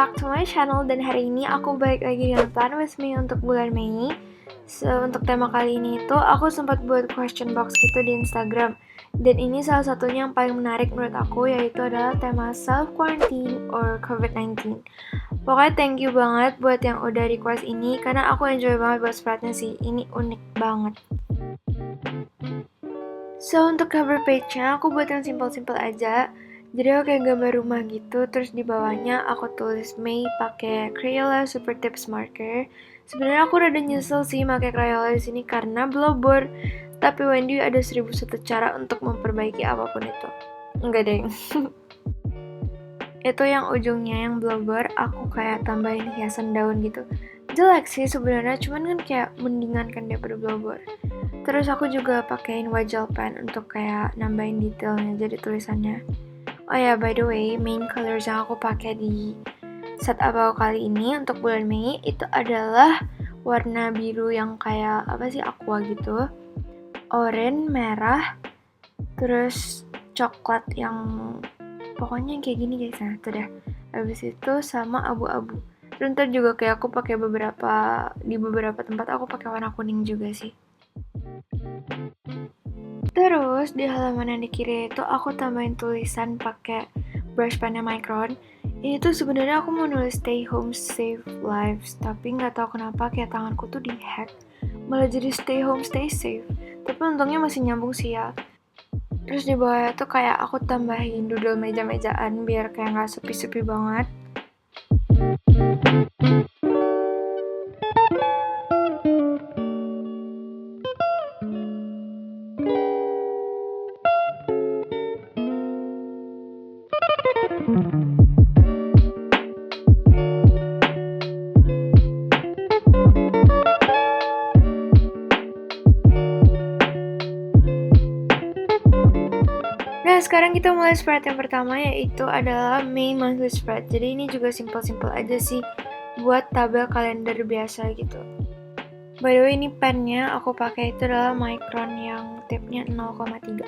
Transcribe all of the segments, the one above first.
back to my channel, dan hari ini aku balik lagi dengan Plan With Me untuk bulan Mei. Untuk tema kali ini itu aku sempat buat question box gitu di Instagram. Dan ini salah satunya yang paling menarik menurut aku, yaitu adalah tema self-quarantine or COVID-19. Pokoknya thank you banget buat yang udah request ini, karena aku enjoy banget buat spreadnya sih. Ini unik banget. So untuk cover page-nya aku buat yang simple-simple aja. Jadi aku kayak gambar rumah gitu, terus di bawahnya aku tulis Mei pakai Crayola Super Tips marker. Sebenarnya aku rada nyesel sih pakai Crayola di sini karena blobor. Tapi Wendy ada 1001 cara untuk memperbaiki apapun itu. Enggak deng. Itu yang ujungnya yang blobor, aku kayak tambahin hiasan daun gitu. Jelek sih sebenarnya, cuman kan kayak mendingan kan daripada blobor. Terus aku juga pakein wajar pen untuk kayak nambahin detailnya jadi tulisannya. Oh ya, by the way, main colors yang aku pakai di set abang kali ini untuk bulan Mei itu adalah warna biru yang kayak apa sih, aqua gitu, oranye, merah, terus coklat yang pokoknya kayak gini guys. Nah, tuh dah. Habis itu sama abu-abu. Terus ntar juga kayak aku pakai di beberapa tempat aku pakai warna kuning juga sih. Terus di halaman yang di kiri itu aku tambahin tulisan pakai brush pennya Micron. Ini tuh sebenarnya aku mau nulis stay home save lives, tapi nggak tahu kenapa kayak tanganku tuh dihack, malah jadi stay home stay safe. Tapi untungnya masih nyambung sih ya. Terus di bawahnya tuh kayak aku tambahin doodle meja-mejaan biar kayak nggak sepi-sepi banget. Nah, sekarang kita mulai spread yang pertama, yaitu adalah May monthly spread. Jadi ini juga simple-simple aja sih buat tabel kalender biasa gitu. By the way, ini pennya aku pakai itu adalah Micron yang tipnya 0,3.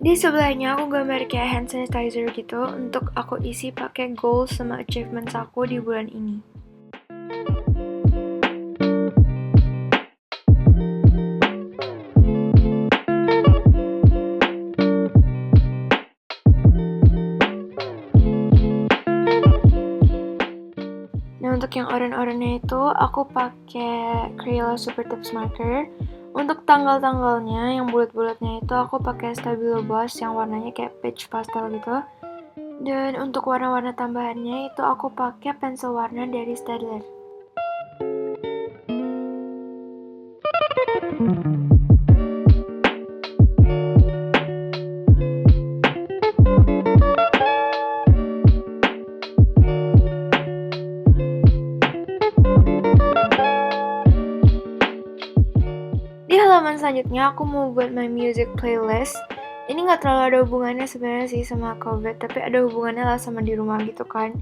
Di sebelahnya aku gambar kayak hand sanitizer gitu untuk aku isi pakai goals sama achievements aku di bulan ini. Nah, untuk yang oranye-oranye itu aku pakai Crayola Super Tips marker. Untuk tanggal-tanggalnya yang bulat-bulatnya itu aku pakai Stabilo Boss yang warnanya kayak peach pastel gitu. Dan untuk warna-warna tambahannya itu aku pakai pensil warna dari Staedtler. Di halaman selanjutnya aku mau buat my music playlist. Ini nggak terlalu ada hubungannya sebenarnya sih sama COVID, tapi ada hubungannya lah sama di rumah gitu kan.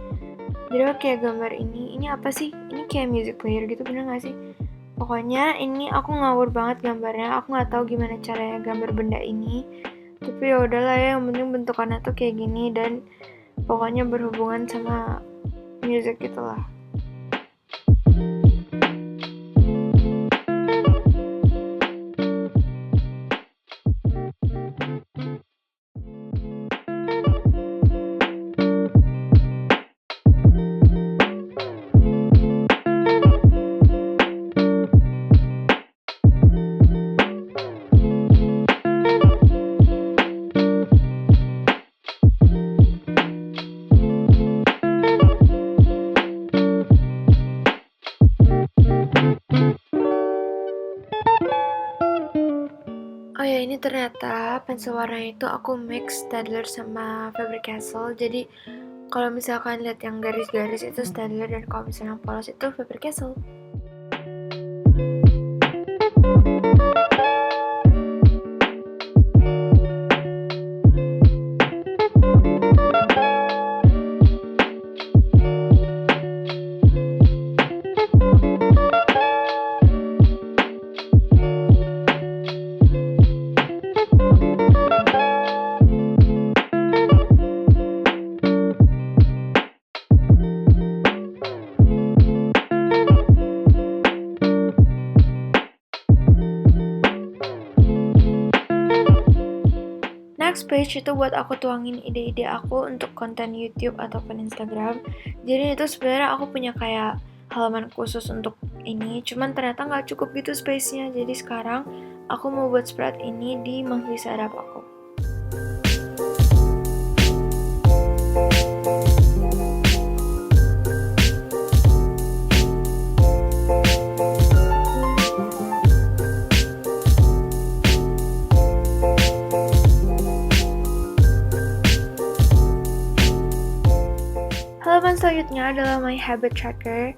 Jadi aku kayak gambar ini apa sih? Ini kayak music player gitu, bener nggak sih? Pokoknya ini aku ngawur banget gambarnya. Aku nggak tahu gimana caranya gambar benda ini. Tapi ya udahlah ya, yang penting bentukannya tuh kayak gini dan pokoknya berhubungan sama music gitulah. Oh ya, ini ternyata pensil warna itu aku mix Staedtler sama Faber-Castell. Jadi kalau misalkan lihat yang garis-garis itu Staedtler dan kalau misalnya yang polos itu Faber-Castell. next page itu buat aku tuangin ide-ide aku untuk konten YouTube ataupun Instagram. Jadi itu sebenarnya aku punya kayak halaman khusus untuk ini, cuman ternyata nggak cukup gitu space-nya. Jadi sekarang aku mau buat spread ini di monthly setup aku. Halaman selanjutnya adalah my habit tracker.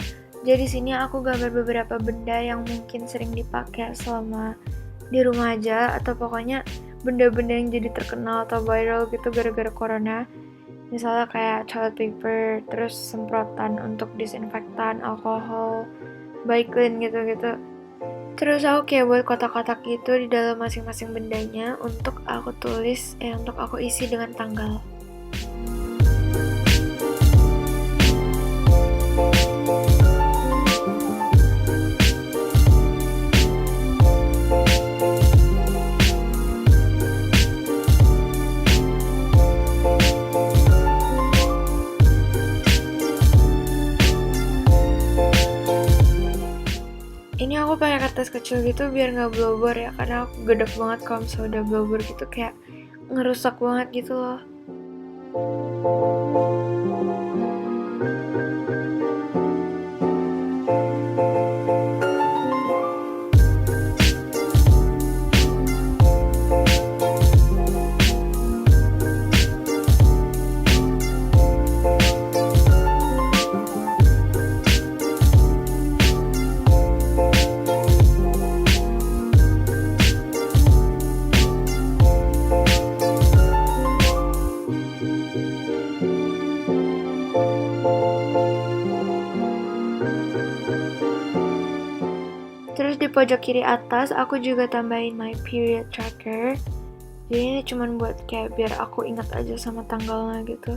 Jadi sini aku gambar beberapa benda yang mungkin sering dipakai selama di rumah aja, atau pokoknya benda-benda yang jadi terkenal atau viral gitu gara-gara corona. Misalnya kayak toilet paper, terus semprotan untuk disinfektan, alkohol, Baiklin gitu-gitu. Terus aku kayak buat kotak-kotak gitu di dalam masing-masing bendanya untuk aku tulis, untuk aku isi dengan tanggal. Ini aku pakai kertas kecil gitu biar nggak blower ya, karena aku gedek banget kalau misalnya udah blower gitu, kayak ngerusak banget gitu loh. Terus di pojok kiri atas aku juga tambahin my period tracker. Jadi ini cuman buat kayak biar aku ingat aja sama tanggalnya gitu.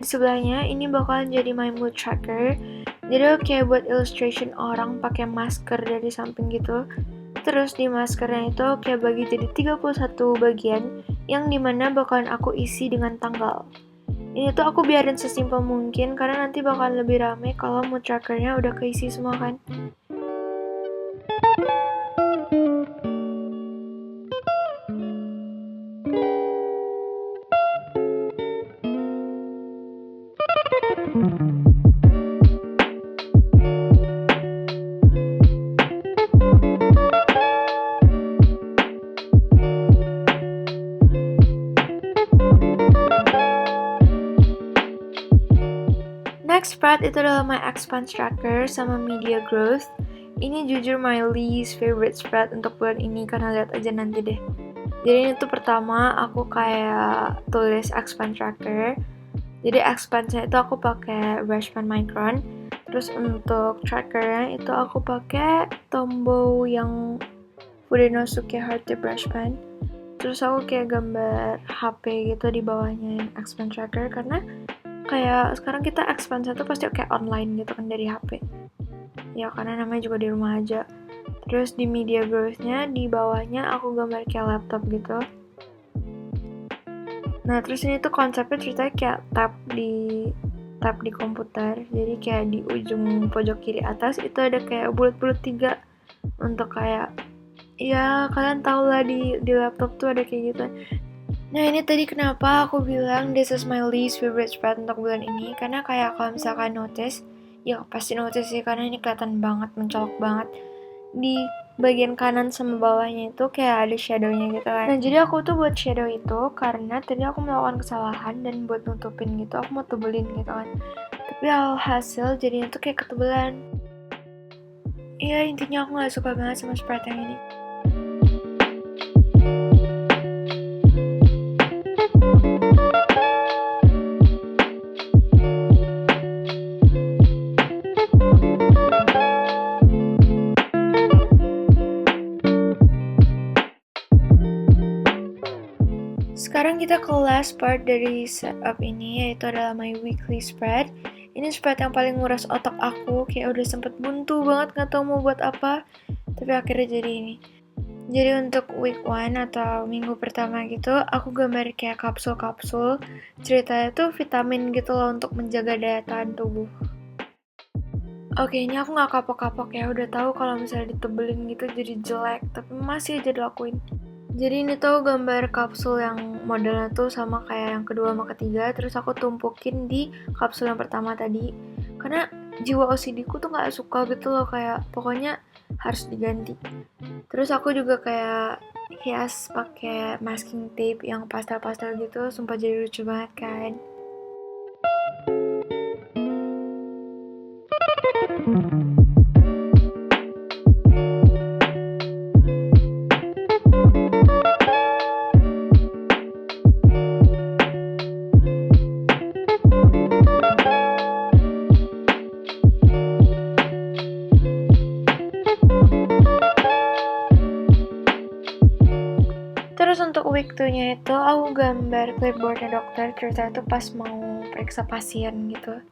Di sebelahnya ini bakalan jadi my mood tracker. Jadi kayak buat illustration orang pakai masker dari samping gitu. Terus di maskernya itu kayak bagi jadi 31 bagian yang dimana bakalan aku isi dengan tanggal. Ini tuh aku biarin sesimpel mungkin karena nanti bakalan lebih rame kalau mood trackernya udah keisi semua kan. Next spread itu adalah my expense tracker sama media growth. Ini jujur my least favorite spread untuk bulan ini karena lihat aja nanti deh. Jadi ini tuh pertama aku kayak tulis expense tracker. Jadi expense-nya itu aku pakai brushpen micron. Terus untuk trackernya itu aku pakai Tombow yang Fudenosuke Heart brushpen. Terus aku kayak gambar HP gitu di bawahnya yang expense tracker karena kayak sekarang kita expense tuh pasti kayak online gitu kan dari HP. Ya karena namanya juga di rumah aja. Terus di media growth-nya di bawahnya aku gambar kayak laptop gitu. Nah terus ini tuh konsepnya ceritanya kayak tab di komputer. Jadi kayak di ujung pojok kiri atas itu ada kayak bulat-bulat 3 untuk kayak ya kalian tau lah di laptop tuh ada kayak gitu. Nah ini tadi kenapa aku bilang this is my least favorite spread untuk bulan ini. Karena kayak kalau misalkan notice, ya pasti notice sih karena ini kelihatan banget, mencolok banget. Di bagian kanan sama bawahnya itu kayak ada shadownya gitu kan. Nah jadi aku tuh buat shadow itu karena tadi aku melakukan kesalahan dan buat nutupin gitu aku mau tebelin gitu kan. Tapi alhasil jadinya tuh kayak ketebelan. Iya intinya aku gak suka banget sama spread yang ini. Kita ke last part dari setup ini, yaitu adalah my weekly spread. Ini spread yang paling nguras otak aku, kayak udah sempet buntu banget gak tau mau buat apa, tapi akhirnya jadi ini. Jadi untuk week 1 atau minggu pertama gitu, aku gambar kayak kapsul-kapsul. Ceritanya tuh vitamin gitu loh untuk menjaga daya tahan tubuh. Oke, ini aku gak kapok-kapok ya, udah tahu kalau misalnya ditebelin gitu jadi jelek, tapi masih aja dilakuin. Jadi ini tuh gambar kapsul yang modelnya tuh sama kayak yang kedua sama ketiga, terus aku tumpukin di kapsul yang pertama tadi. Karena jiwa OCD ku tuh gak suka gitu loh, kayak pokoknya harus diganti. Terus aku juga kayak hias pakai masking tape yang pastel-pastel gitu, sumpah jadi lucu banget kan. Terus untuk week 2-nya itu aku gambar clipboardnya dokter, ceritanya tuh pas mau periksa pasien gitu.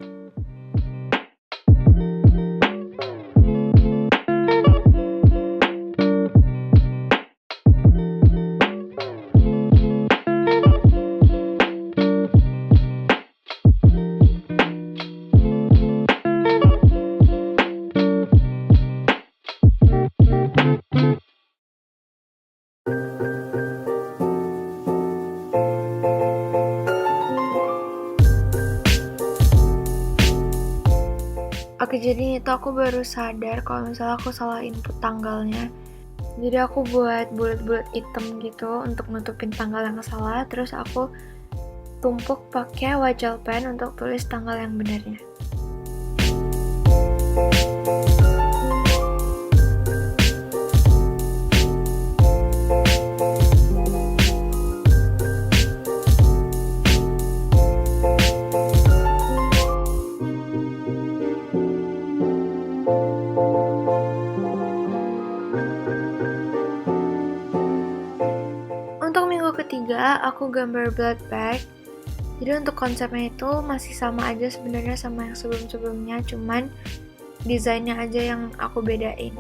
Oke, jadi itu aku baru sadar kalau misalnya aku salah input tanggalnya. Jadi aku buat bulat-bulat hitam gitu untuk nutupin tanggal yang salah, terus aku tumpuk pakai wajal pen untuk tulis tanggal yang benarnya. Untuk minggu ketiga, aku gambar blood bag. Jadi untuk konsepnya itu masih sama aja sebenarnya sama yang sebelum-sebelumnya, cuman desainnya aja yang aku bedain.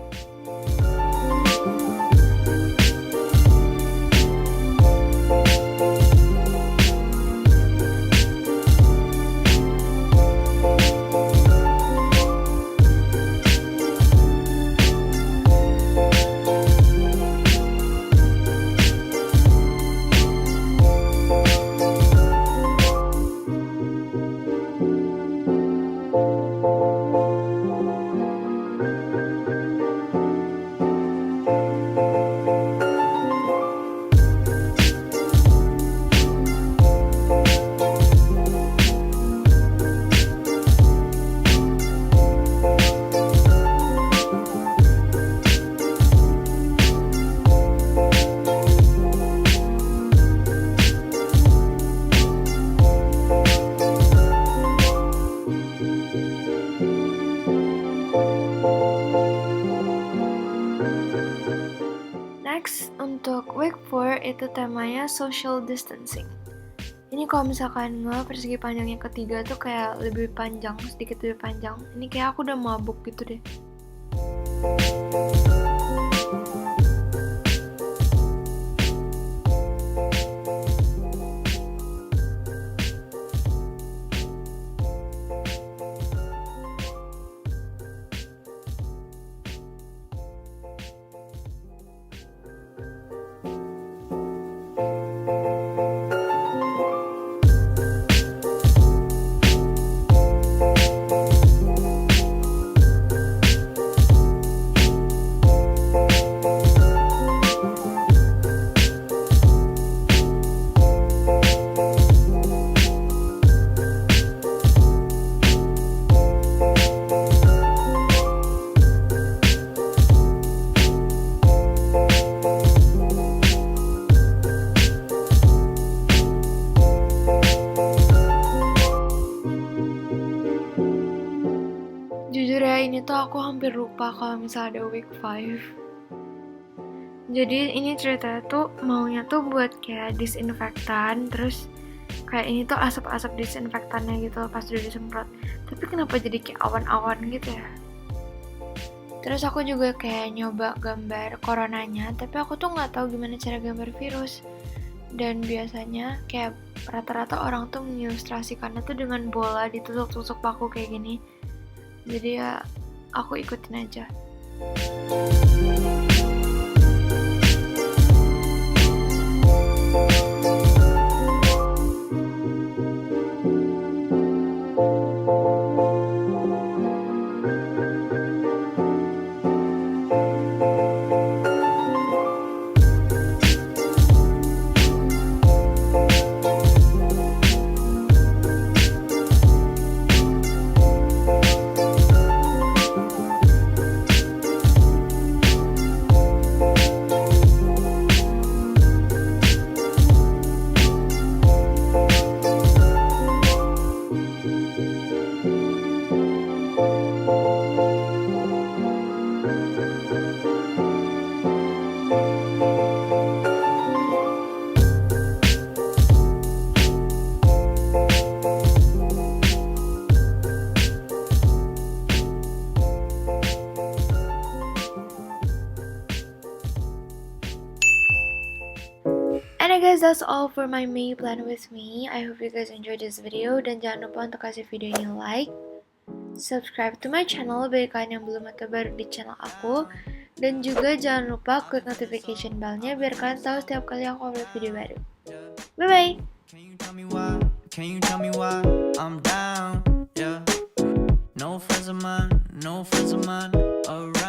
Next, untuk week 4 itu temanya social distancing. Ini kalau misalkan persegi panjang yang ketiga tuh kayak lebih panjang, sedikit lebih panjang. Ini kayak aku udah mabuk gitu deh. Jujur ya, ini tuh aku hampir lupa kalau misalnya ada week 5. Jadi ini ceritanya tuh maunya tuh buat kayak disinfektan, terus kayak ini tuh asap-asap disinfektannya gitu pas udah disemprot. Tapi kenapa jadi kayak awan-awan gitu ya? Terus aku juga kayak nyoba gambar coronanya, tapi aku tuh nggak tahu gimana cara gambar virus. Dan biasanya kayak rata-rata orang tuh mengilustrasikannya tuh dengan bola ditusuk-tusuk paku kayak gini. Jadi ya aku ikutin aja. And I guess that's all for my May plan with me. I hope you guys enjoyed this video. Dan jangan lupa untuk kasih video ini like, subscribe to my channel bagi kalian yang belum atau baru di channel aku. Dan juga jangan lupa klik notification bellnya biar kalian tahu setiap kali aku upload video baru. Bye bye. Can you tell me why? Can you tell me why I'm down? Yeah. No friends of mine around.